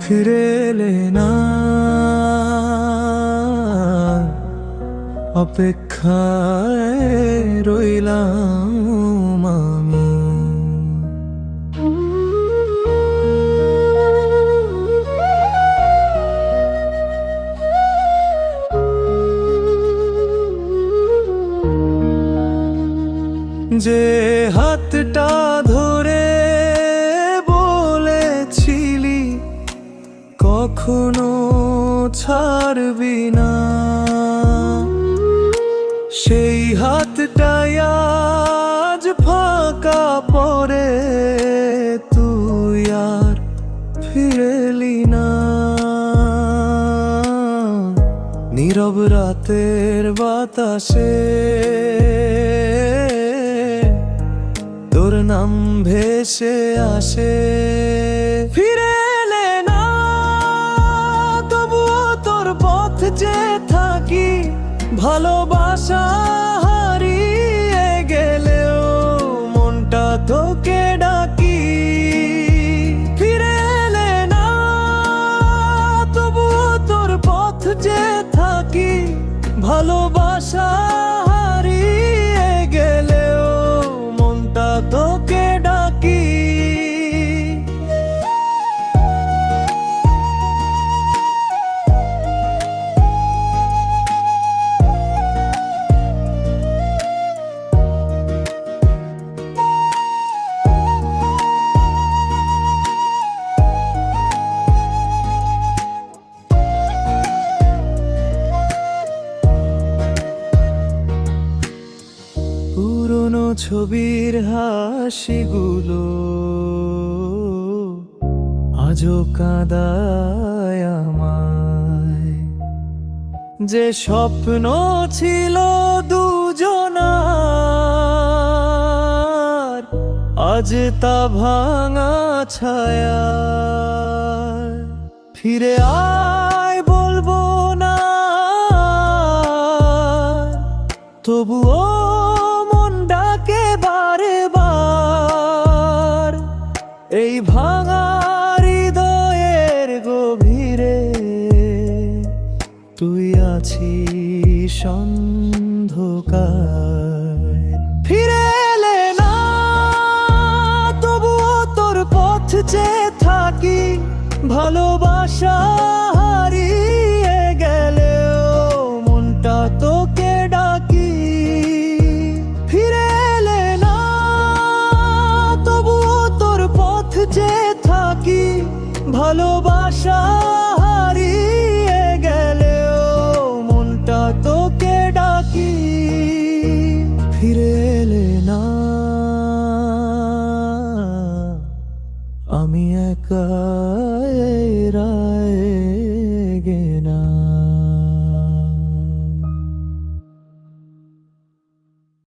ফিরে এলে না, অপেক্ষায় রইলাম আমি। যে হাতটা ধরে বলেছিলি কখনো ছাড়বি না, সেই হাতটাই আজ ফাঁকা পড়ে, তুই আর ফিরে এলি না। নীরব রাতের বাতাসে তোর নাম ভেসে আসে। ফিরে এলে না, তবুও তোর পথ যে থাকি, ভালোবাসা হারিয়ে গেলেও মনটা তোকে ডাকি। ফিরে এলে না, তবুও তোর পথ যে থাকি, ভালোবাসা হারিয়ে গেলেও মনটা তোকে ডাকি। পুরনো ছবির হাসিগুলো আজও কাঁদায় আমায়। যে স্বপ্ন ছিল দুজনার, আজ তা ভাঙা ছায়া। ফিরে আয় বলবো না, তবুও এই ভাঙা হৃদয়ের গভীরে তুই আছিস অন্ধকার। ফিরে এলে না, তবুও তোর পথ যে থাকি, ভালোবাসা হারিয়ে গেলেও মনটা তোকে ডাকি। ফিরে এলে না, তবুও তোর পথ যে থাকি, ভালোবাসা হারিয়ে গেলেও মনটা তোকে ডাকি। ফিরে এলে না, আমি একা রায় গে।